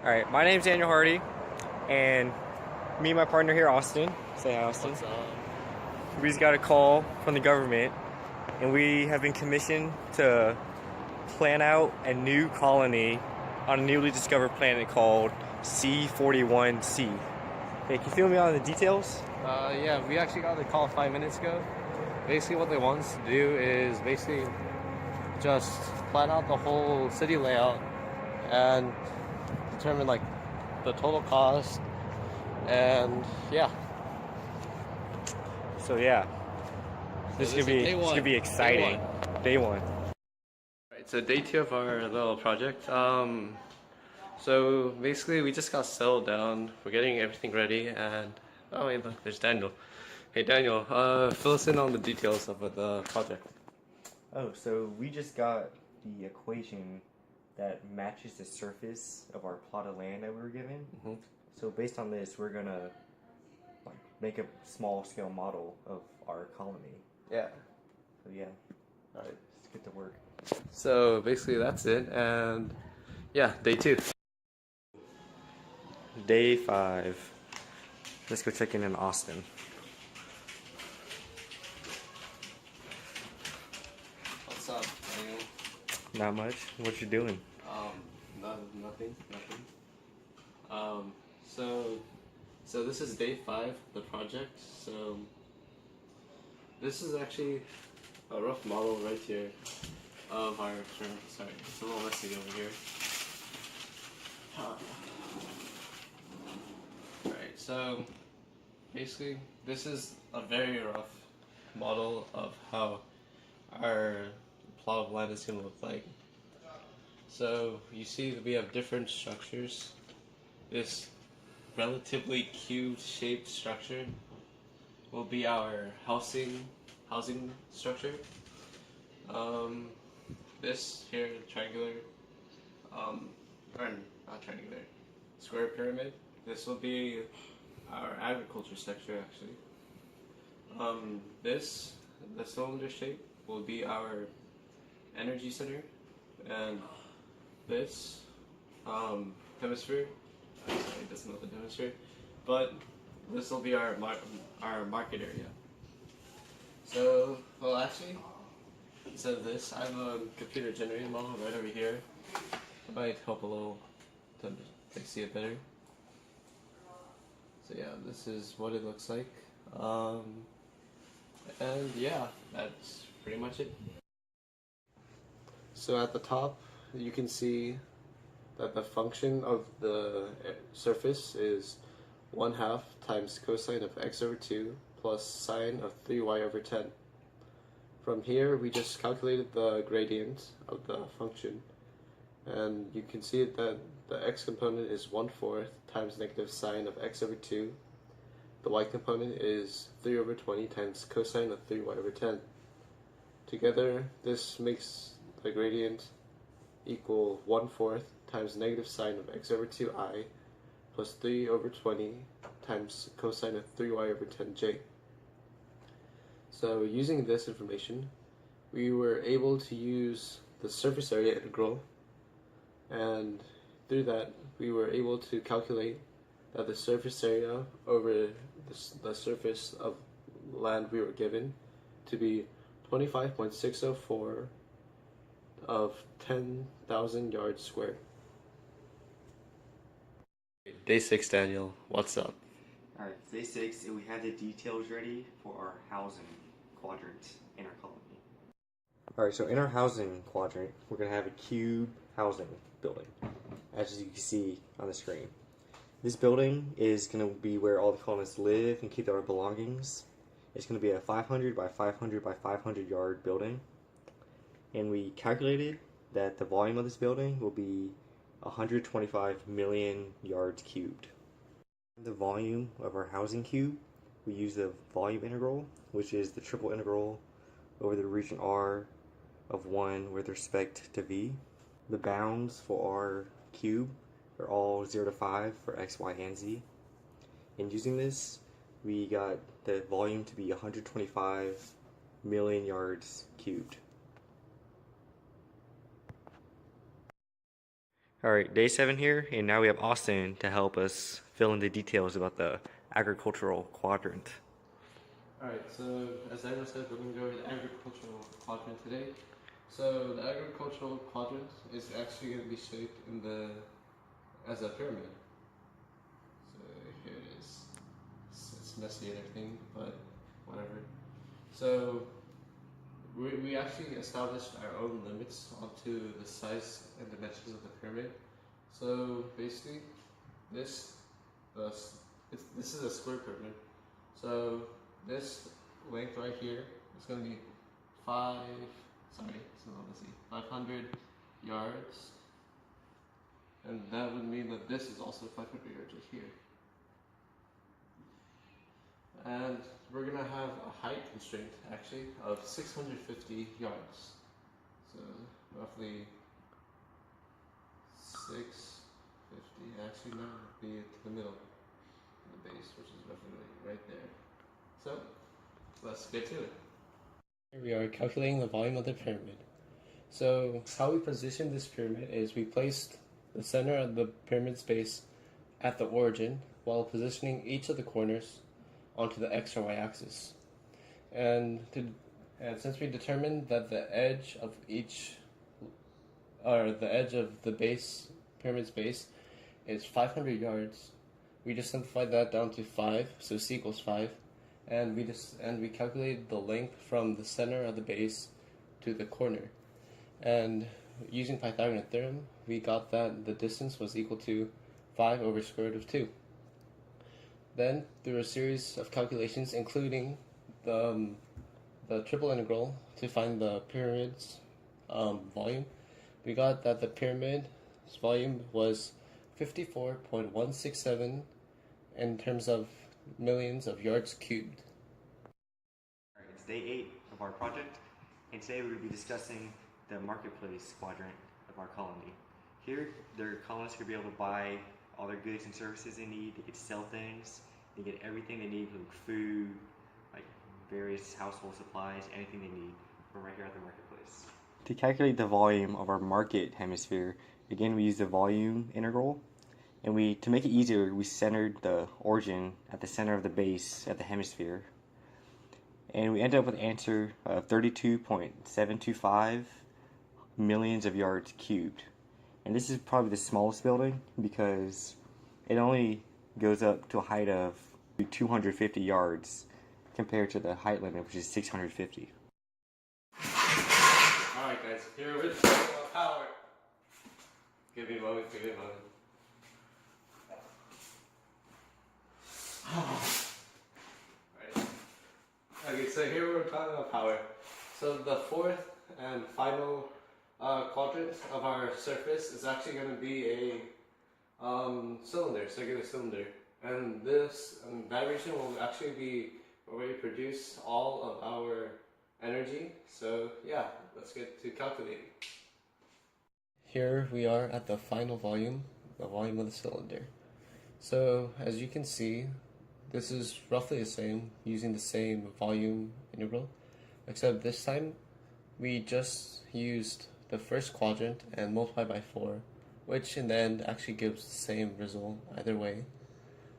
Alright, my name's Daniel Hardy, and me and my partner here, Austin. Say hi, Austin. What's up? We just got a call from the government, and we have been commissioned to plan out a new colony on a newly discovered planet called C41C. Hey, can you fill me on the details? Yeah, we actually got the call 5 minutes ago. Basically what they want us to do is basically just plan out the whole city layout and determine like the total cost, and yeah. So yeah, this is gonna be exciting. Day one. Alright, so day 2 of our little project. So basically we just got settled down. We're getting everything ready, and oh wait, look, there's Daniel. Hey Daniel, fill us in on the details of the project. Oh, so we just got the equation that matches the surface of our plot of land that we were given. So based on this, we're gonna like make a small scale model of our colony. Yeah. So yeah, Alright. let's get to work. So basically that's it, and yeah, day 2. Day 5. Let's go check in Austin. What's up, Daniel? Not much. What you doing? Nothing. So this is day 5 of the project. So this is actually a rough model right here of our, sorry, it's a little messy over here. Alright, so basically this is a very rough model of how our plot of land is going to look like. So you see that we have different structures. This relatively cube-shaped structure will be our housing structure. This here, triangular, or not triangular, square pyramid. This will be our agriculture sector actually. The cylinder shape will be our energy center, and this hemisphere, sorry, that's not the hemisphere, but this will be our market area. So, well actually, instead of this, I have a computer generated model right over here. It might help a little to see it better. So yeah, this is what it looks like. And yeah, that's pretty much it. So at the top, you can see that the function of the surface is 1/2 times cosine of x over 2 plus sine of 3y over 10. From here, we just calculated the gradient of the function, and you can see that the x component is 1/4 times negative sine of x over 2. The y component is 3 over 20 times cosine of 3y over 10. Together, this makes the gradient equal 1/4 times negative sine of x over 2i plus 3 over 20 times cosine of 3y over 10j. So using this information, we were able to use the surface area integral, and through that we were able to calculate that the surface area over the surface of land we were given to be 25.604 of 10,000 yards square. Day 6, Daniel. What's up? Alright, day 6, and we have the details ready for our housing quadrant in our colony. Alright, so in our housing quadrant, we're going to have a cube housing building, as you can see on the screen. This building is going to be where all the colonists live and keep their belongings. It's going to be a 500 by 500 by 500 yard building. And we calculated that the volume of this building will be 125 million yards cubed. The volume of our housing cube, we use the volume integral, which is the triple integral over the region R of 1 with respect to v. The bounds for our cube are all 0 to 5 for x, y, and z. And using this, we got the volume to be 125 million yards cubed. Alright, day 7 here, and now we have Austin to help us fill in the details about the agricultural quadrant. Alright, so as Edward said, we're going to go over the agricultural quadrant today. So the agricultural quadrant is actually going to be shaped as a pyramid. So here it is. It's messy and everything, but whatever. So we actually established our own limits onto the size and dimensions of the pyramid. So basically, this is a square pyramid. So this length right here is going to be 500 yards, and that would mean that this is also 500 yards right here. And we're going to have a height constraint actually of 650 yards. So roughly 650, actually no, it'd be to the middle of the base, which is roughly right there. So let's get to it. Here we are calculating the volume of the pyramid. So how we position this pyramid is we placed the center of the pyramid's base at the origin while positioning each of the corners onto the x or y axis. And since we determined that the edge of the pyramid's base is 500 yards, we just simplified that down to 5, so c equals 5, and we calculated the length from the center of the base to the corner. And using Pythagorean theorem, we got that the distance was equal to 5 over square root of 2. Then, through a series of calculations, including the triple integral to find the pyramid's volume, we got that the pyramid's volume was 54.167 in terms of millions of yards cubed. Alright, it's day 8 of our project, and today we're going to be discussing the marketplace quadrant of our colony. Here, their colonists are going to be able to buy all their goods and services they need. They get to sell things. They get everything they need, like food, like various household supplies, anything they need from right here at the marketplace. To calculate the volume of our market hemisphere, again we use the volume integral, and to make it easier, we centered the origin at the center of the base at the hemisphere, and we ended up with an answer of 32.725 millions of yards cubed. And this is probably the smallest building because it only goes up to a height of 250 yards compared to the height limit, which is 650. Alright guys, here with power. Give me a moment, give me a moment. Right. Okay, so here we're talking about power. So the fourth and final quadrant of our surface is actually going to be a circular cylinder, and that region will actually be where we produce all of our energy. So yeah, let's get to calculating. Here we are at the final volume, the volume of the cylinder. So as you can see, this is roughly the same, using the same volume integral, except this time we just used the first quadrant and multiplied by 4, which in the end actually gives the same result either way.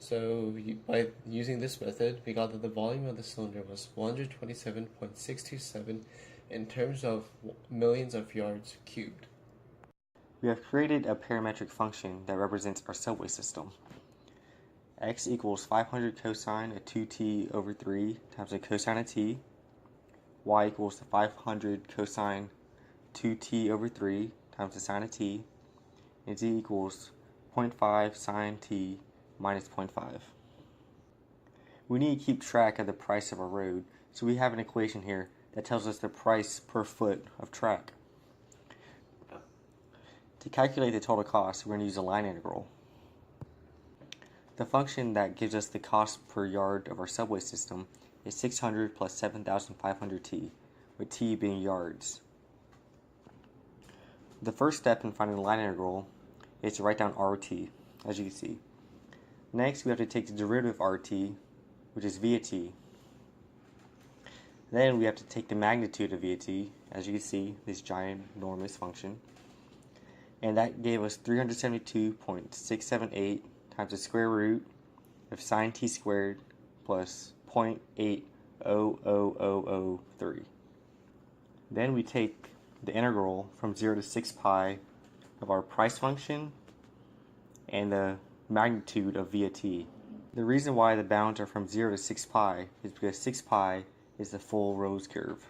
So by using this method, we got that the volume of the cylinder was 127.627 in terms of millions of yards cubed. We have created a parametric function that represents our subway system. X equals 500 cosine of 2t over 3 times the cosine of t. Y equals 500 cosine 2t over 3 times the sine of t. And z equals 0.5 sine t minus 0.5. We need to keep track of the price of our road, so we have an equation here that tells us the price per foot of track. To calculate the total cost, we're going to use a line integral. The function that gives us the cost per yard of our subway system is 600 plus 7,500 t, with t being yards. The first step in finding the line integral is to write down RT, as you can see. Next, we have to take the derivative of RT, which is v of t. Then we have to take the magnitude of v of t, as you can see, this giant, enormous function. and that gave us 372.678 times the square root of sine t squared plus 0.00003. Then we take the integral from 0 to 6 pi of our price function and the magnitude of via t. The reason why the bounds are from 0 to 6 pi is because 6 pi is the full rose curve.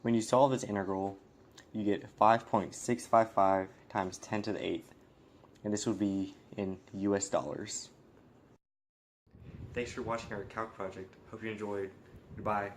When you solve this integral, you get 5.655 times 10 to the 8th, and this would be in US dollars. Thanks for watching our calc project. Hope you enjoyed. Goodbye.